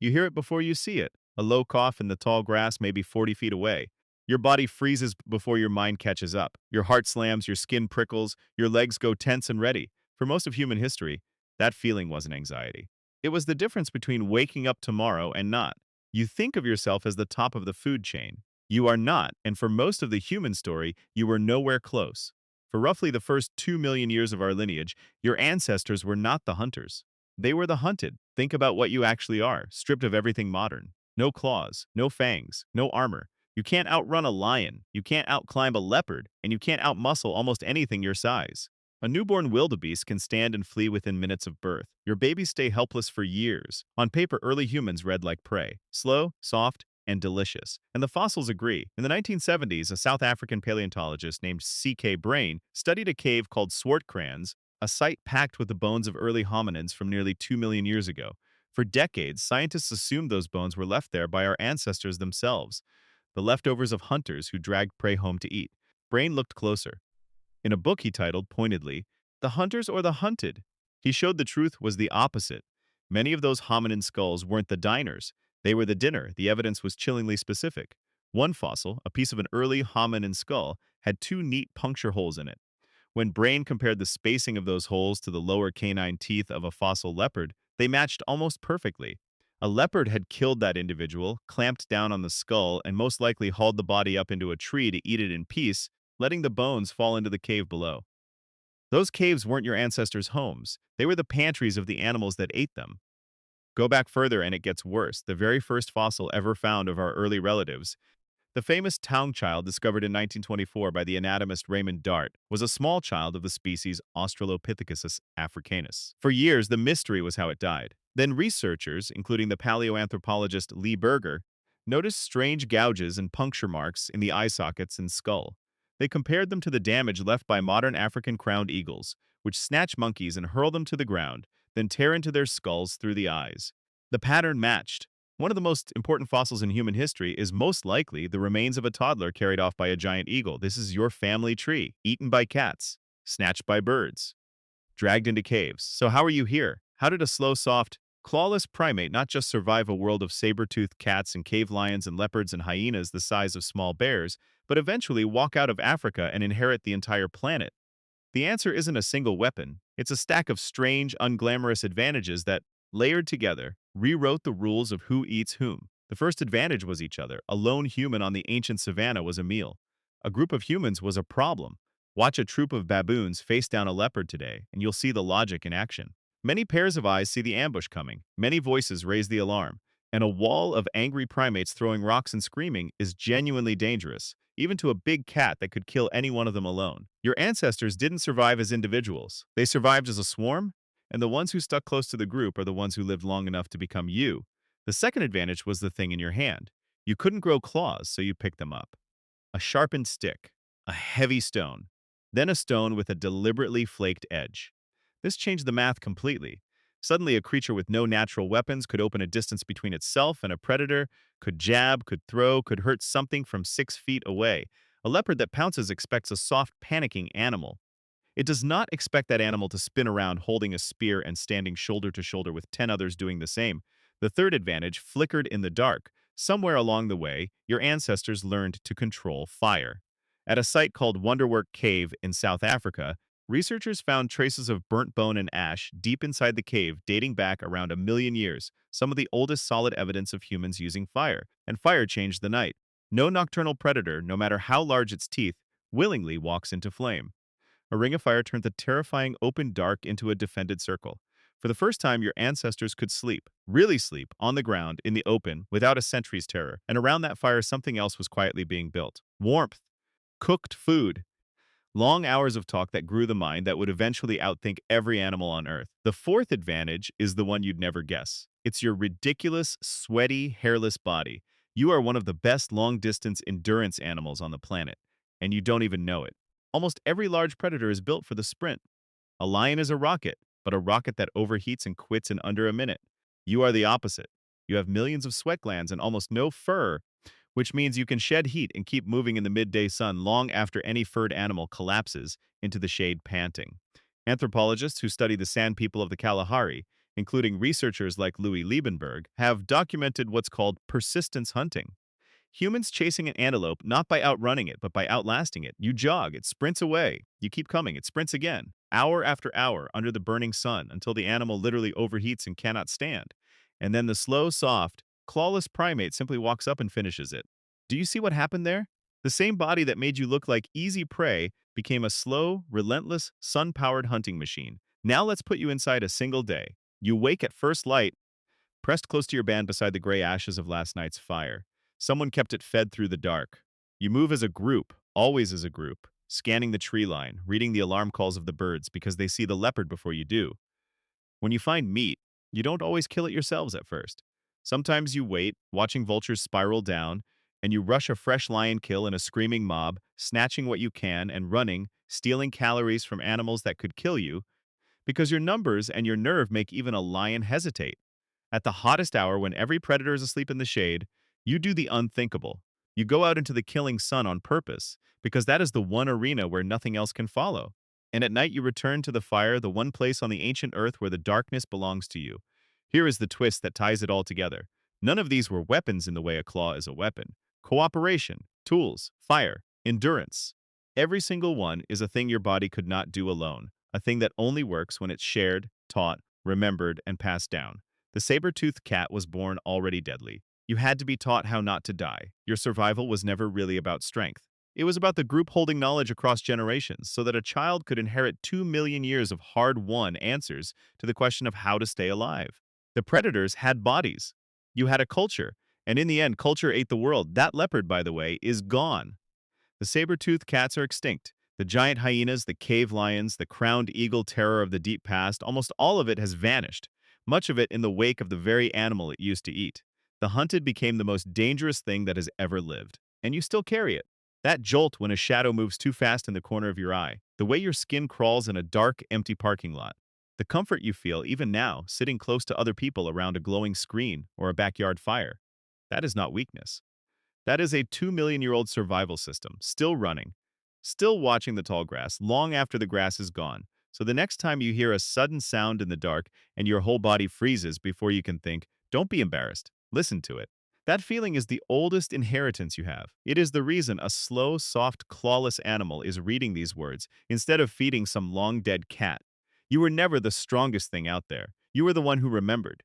You hear it before you see it. A low cough in the tall grass maybe 40 feet away. Your body freezes before your mind catches up. Your heart slams, your skin prickles, your legs go tense and ready. For most of human history, that feeling wasn't anxiety. It was the difference between waking up tomorrow and not. You think of yourself as the top of the food chain. You are not, and for most of the human story, you were nowhere close. For roughly the first 2 million years of our lineage, your ancestors were not the hunters. They were the hunted. Think about what you actually are, stripped of everything modern. No claws, no fangs, no armor. You can't outrun a lion, you can't outclimb a leopard, and you can't outmuscle almost anything your size. A newborn wildebeest can stand and flee within minutes of birth. Your babies stay helpless for years. On paper, early humans read like prey. Slow, soft, and delicious. And the fossils agree. In the 1970s, a South African paleontologist named C.K. Brain studied a cave called Swartkrans, a site packed with the bones of early hominins from nearly 2 million years ago. For decades, scientists assumed those bones were left there by our ancestors themselves, the leftovers of hunters who dragged prey home to eat. Brain looked closer. In a book he titled, pointedly, The Hunters or the Hunted, he showed the truth was the opposite. Many of those hominin skulls weren't the diners, they were the dinner. The evidence was chillingly specific. One fossil, a piece of an early hominin skull, had two neat puncture holes in it. When Brain compared the spacing of those holes to the lower canine teeth of a fossil leopard, they matched almost perfectly. A leopard had killed that individual, clamped down on the skull, and most likely hauled the body up into a tree to eat it in peace, letting the bones fall into the cave below. Those caves weren't your ancestors' homes. They were the pantries of the animals that ate them. Go back further and it gets worse. The very first fossil ever found of our early relatives, the famous town child discovered in 1924 by the anatomist Raymond Dart, was a small child of the species Australopithecus africanus. For years, the mystery was how it died. Then researchers, including the paleoanthropologist Lee Berger, noticed strange gouges and puncture marks in the eye sockets and skull. They compared them to the damage left by modern African crowned eagles, which snatch monkeys and hurl them to the ground, then tear into their skulls through the eyes. The pattern matched. One of the most important fossils in human history is most likely the remains of a toddler carried off by a giant eagle. This is your family tree, eaten by cats, snatched by birds, dragged into caves. So how are you here? How did a slow, soft, clawless primate not just survive a world of saber-toothed cats and cave lions and leopards and hyenas the size of small bears, but eventually walk out of Africa and inherit the entire planet? The answer isn't a single weapon. It's a stack of strange, unglamorous advantages that, layered together, rewrote the rules of who eats whom. The first advantage was each other. A lone human on the ancient savannah was a meal. A group of humans was a problem. Watch a troop of baboons face down a leopard today, and you'll see the logic in action. Many pairs of eyes see the ambush coming. Many voices raise the alarm. And a wall of angry primates throwing rocks and screaming is genuinely dangerous, even to a big cat that could kill any one of them alone. Your ancestors didn't survive as individuals. They survived as a swarm, and the ones who stuck close to the group are the ones who lived long enough to become you. The second advantage was the thing in your hand. You couldn't grow claws, so you picked them up. A sharpened stick, a heavy stone, then a stone with a deliberately flaked edge. This changed the math completely. Suddenly, a creature with no natural weapons could open a distance between itself and a predator, could jab, could throw, could hurt something from 6 feet away. A leopard that pounces expects a soft, panicking animal. It does not expect that animal to spin around holding a spear and standing shoulder to shoulder with 10 others doing the same. The third advantage flickered in the dark. Somewhere along the way, your ancestors learned to control fire. At a site called Wonderwork Cave in South Africa, researchers found traces of burnt bone and ash deep inside the cave dating back around a million years, some of the oldest solid evidence of humans using fire. And fire changed the night. No nocturnal predator, no matter how large its teeth, willingly walks into flame. A ring of fire turned the terrifying open dark into a defended circle. For the first time, your ancestors could sleep, really sleep, on the ground, in the open, without a sentry's terror. And around that fire, something else was quietly being built. Warmth, cooked food, long hours of talk that grew the mind that would eventually outthink every animal on Earth. The fourth advantage is the one you'd never guess. It's your ridiculous, sweaty, hairless body. You are one of the best long-distance endurance animals on the planet, and you don't even know it. Almost every large predator is built for the sprint. A lion is a rocket, but a rocket that overheats and quits in under a minute. You are the opposite. You have millions of sweat glands and almost no fur, which means you can shed heat and keep moving in the midday sun long after any furred animal collapses into the shade panting. Anthropologists who study the sand people of the Kalahari including researchers like Louis Liebenberg, have documented what's called persistence hunting. Humans chasing an antelope not by outrunning it, but by outlasting it. You jog, it sprints away. You keep coming, it sprints again, hour after hour under the burning sun until the animal literally overheats and cannot stand. And then the slow, soft, clawless primate simply walks up and finishes it. Do you see what happened there? The same body that made you look like easy prey became a slow, relentless, sun-powered hunting machine. Now let's put you inside a single day. You wake at first light, pressed close to your band beside the gray ashes of last night's fire. Someone kept it fed through the dark. You move as a group, always as a group, scanning the tree line, reading the alarm calls of the birds because they see the leopard before you do. When you find meat, you don't always kill it yourselves at first. Sometimes you wait, watching vultures spiral down, and you rush a fresh lion kill in a screaming mob, snatching what you can and running, stealing calories from animals that could kill you, because your numbers and your nerve make even a lion hesitate. At the hottest hour when every predator is asleep in the shade, you do the unthinkable. You go out into the killing sun on purpose, because that is the one arena where nothing else can follow. And at night you return to the fire, the one place on the ancient earth where the darkness belongs to you. Here is the twist that ties it all together. None of these were weapons in the way a claw is a weapon. Cooperation, tools, fire, endurance. Every single one is a thing your body could not do alone, a thing that only works when it's shared, taught, remembered, and passed down. The saber-toothed cat was born already deadly. You had to be taught how not to die. Your survival was never really about strength. It was about the group holding knowledge across generations so that a child could inherit 2 million years of hard-won answers to the question of how to stay alive. The predators had bodies. You had a culture. And in the end, culture ate the world. That leopard, by the way, is gone. The saber-toothed cats are extinct. The giant hyenas, the cave lions, the crowned eagle terror of the deep past, almost all of it has vanished, much of it in the wake of the very animal it used to eat. The hunted became the most dangerous thing that has ever lived, and you still carry it. That jolt when a shadow moves too fast in the corner of your eye, the way your skin crawls in a dark, empty parking lot, the comfort you feel even now sitting close to other people around a glowing screen or a backyard fire, that is not weakness. That is a 2 million-year-old survival system, still running, still watching the tall grass long after the grass is gone. So the next time you hear a sudden sound in the dark and your whole body freezes before you can think, don't be embarrassed. Listen to it. That feeling is the oldest inheritance you have. It is the reason a slow, soft, clawless animal is reading these words instead of feeding some long-dead cat. You were never the strongest thing out there. You were the one who remembered.